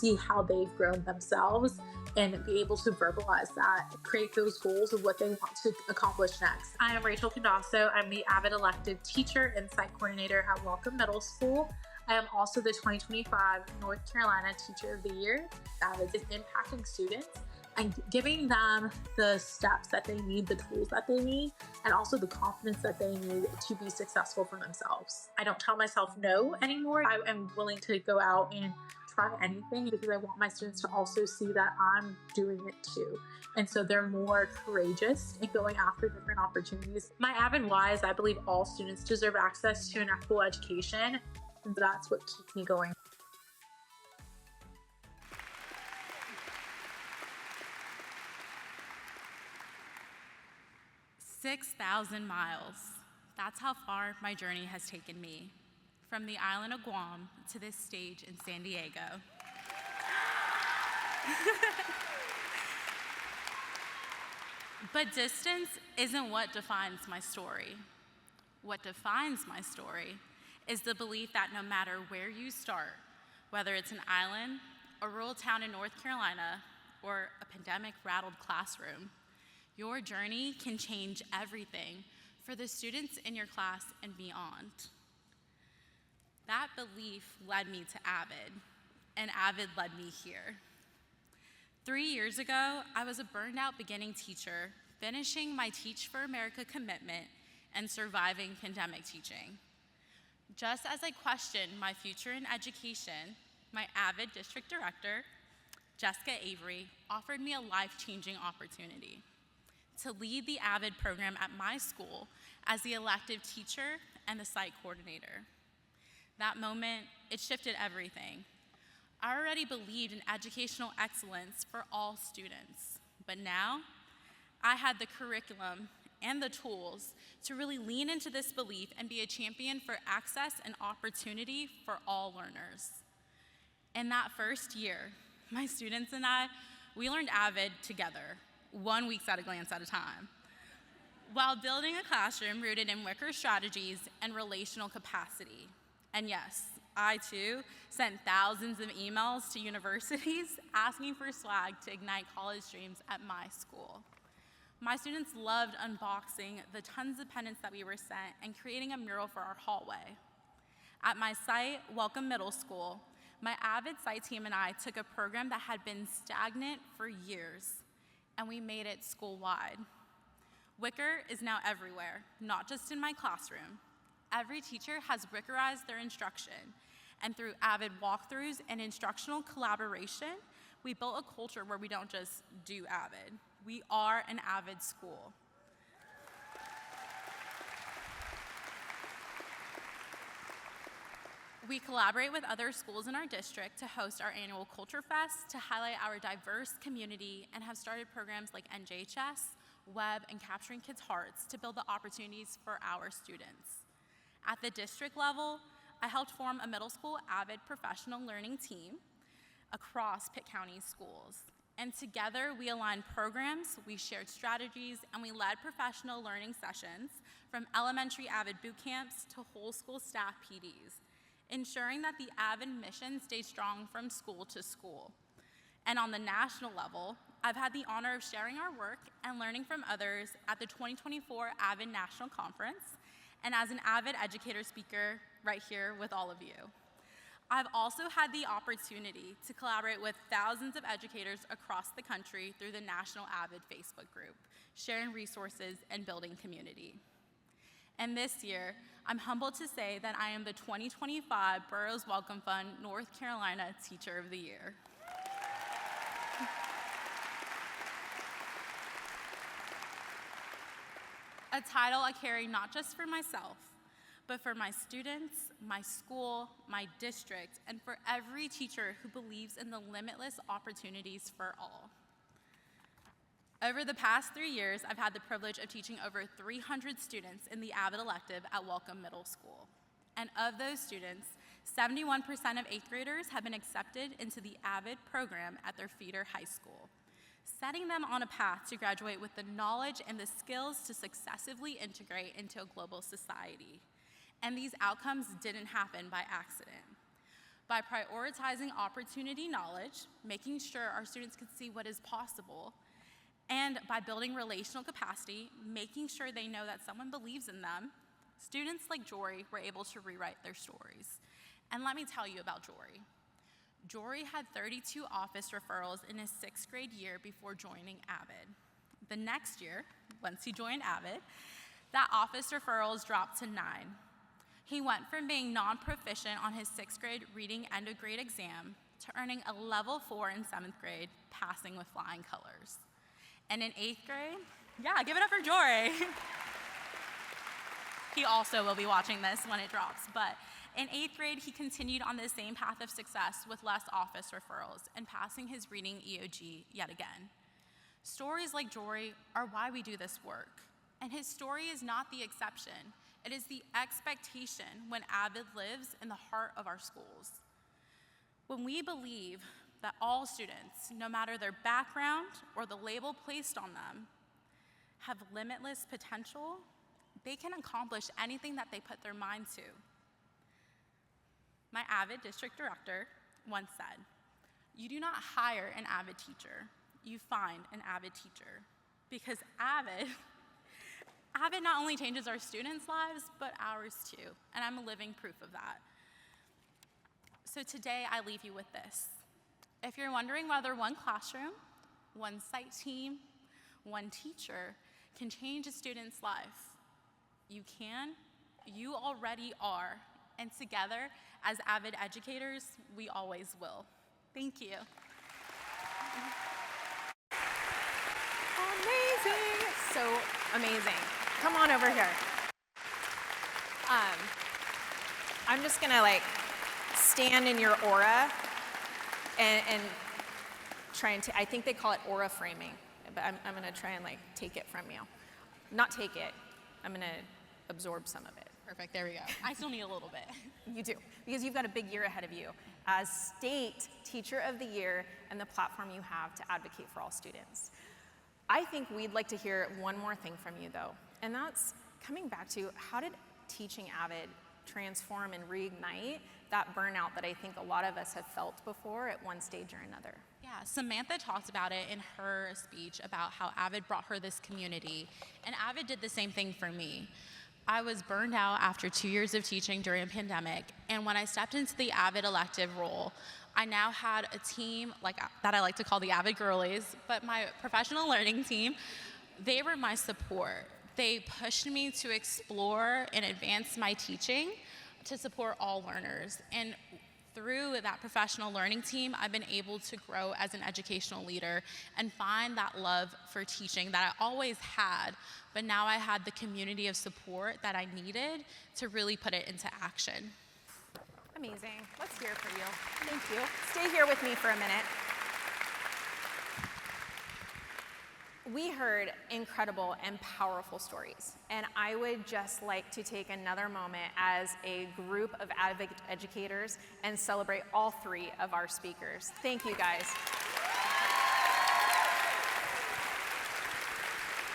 see how they've grown themselves and be able to verbalize that, create those goals of what they want to accomplish next. I am Rachel Candaso. I'm the AVID elective teacher and site coordinator at Welcome Middle School. I am also the 2025 North Carolina Teacher of the Year. AVID is impacting students and giving them the steps that they need, the tools that they need, and also the confidence that they need to be successful for themselves. I don't tell myself no anymore. I am willing to go out and try anything because I want my students to also see that I'm doing it too. And so they're more courageous in going after different opportunities. My AVID why is I believe all students deserve access to an equitable education. And that's what keeps me going. "6,000 miles. That's how far my journey has taken me, from the island of Guam to this stage in San Diego. But distance isn't what defines my story. What defines my story is the belief that no matter where you start, whether it's an island, a rural town in North Carolina, or a pandemic-rattled classroom, your journey can change everything for the students in your class and beyond. That belief led me to AVID, and AVID led me here. 3 years ago, I was a burned out beginning teacher, finishing my Teach for America commitment and surviving pandemic teaching. Just as I questioned my future in education, my AVID district director, Jessica Avery, offered me a life-changing opportunity to lead the AVID program at my school as the elective teacher and the site coordinator. That moment, it shifted everything. I already believed in educational excellence for all students, but now I had the curriculum and the tools to really lean into this belief and be a champion for access and opportunity for all learners. In that first year, my students and I, we learned AVID together, 1 week's at a glance at a time, while building a classroom rooted in Wicker strategies and relational capacity. And yes, I too sent thousands of emails to universities asking for swag to ignite college dreams at my school. My students loved unboxing the tons of pennants that we were sent and creating a mural for our hallway. At my site, Welcome Middle School, my AVID site team and I took a program that had been stagnant for years, and we made it school-wide. Wicker is now everywhere, not just in my classroom. Every teacher has Wickerized their instruction, and through AVID walkthroughs and instructional collaboration, we built a culture where we don't just do AVID. We are an AVID school. We collaborate with other schools in our district to host our annual Culture Fest to highlight our diverse community and have started programs like NJHS, Web, and Capturing Kids' Hearts to build the opportunities for our students. At the district level, I helped form a middle school AVID professional learning team across Pitt County schools. And together, we aligned programs, we shared strategies, and we led professional learning sessions from elementary AVID boot camps to whole school staff PDs, ensuring that the AVID mission stayed strong from school to school. And on the national level, I've had the honor of sharing our work and learning from others at the 2024 AVID National Conference, and as an AVID educator speaker right here with all of you. I've also had the opportunity to collaborate with thousands of educators across the country through the National AVID Facebook group, sharing resources and building community. And this year, I'm humbled to say that I am the 2025 Burroughs Welcome Fund North Carolina Teacher of the Year. A title I carry not just for myself, but for my students, my school, my district, and for every teacher who believes in the limitless opportunities for all. Over the past 3 years, I've had the privilege of teaching over 300 students in the AVID elective at Welcome Middle School. And of those students, 71% of 8th graders have been accepted into the AVID program at their feeder high school, setting them on a path to graduate with the knowledge and the skills to successfully integrate into a global society. And these outcomes didn't happen by accident. by prioritizing opportunity knowledge, making sure our students can see what is possible, and by building relational capacity, making sure they know that someone believes in them, students like Jory were able to rewrite their stories. And let me tell you about Jory. Jory had 32 office referrals in his 6th grade year before joining AVID. The next year, once he joined AVID, that office referrals dropped to 9. He went from being non-proficient on his 6th grade reading end of grade exam to earning a level 4 in 7th grade, passing with flying colors. And in 8th grade, yeah, give it up for Jory. He also will be watching this when it drops, but in 8th grade, he continued on the same path of success with less office referrals and passing his reading EOG yet again. Stories like Jory are why we do this work, and his story is not the exception. It is the expectation when AVID lives in the heart of our schools. When we believe that all students, no matter their background or the label placed on them, have limitless potential, they can accomplish anything that they put their mind to. My AVID district director once said, "You do not hire an AVID teacher, you find an AVID teacher." Because AVID not only changes our students' lives, but ours too, and I'm a living proof of that. So today I leave you with this. If you're wondering whether one classroom, one site team, one teacher can change a student's life, you can, you already are, and together, as AVID educators, we always will. Thank you. Amazing, so amazing. Come on over here. I'm just gonna stand in your aura and try and, I think they call it aura framing, but I'm gonna try and take it from you. Not take it, I'm gonna absorb some of it. Perfect, there we go. I still need a little bit. You do, because you've got a big year ahead of you as State Teacher of the Year and the platform you have to advocate for all students. I think we'd like to hear one more thing from you though, and that's coming back to how did teaching AVID transform and reignite that burnout that I think a lot of us have felt before at one stage or another? Yeah, Samantha talked about it in her speech about how AVID brought her this community, and AVID did the same thing for me. I was burned out after 2 years of teaching during a pandemic, and when I stepped into the AVID elective role, I now had a team that I like to call the AVID girlies, but my professional learning team, they were my support. They pushed me to explore and advance my teaching to support all learners. And through that professional learning team, I've been able to grow as an educational leader and find that love for teaching that I always had, but now I had the community of support that I needed to really put it into action. Amazing. Let's hear it for you. Thank you. Stay here with me for a minute. We heard incredible and powerful stories, and I would just like to take another moment as a group of AVID educators and celebrate all 3 of our speakers. Thank you, guys.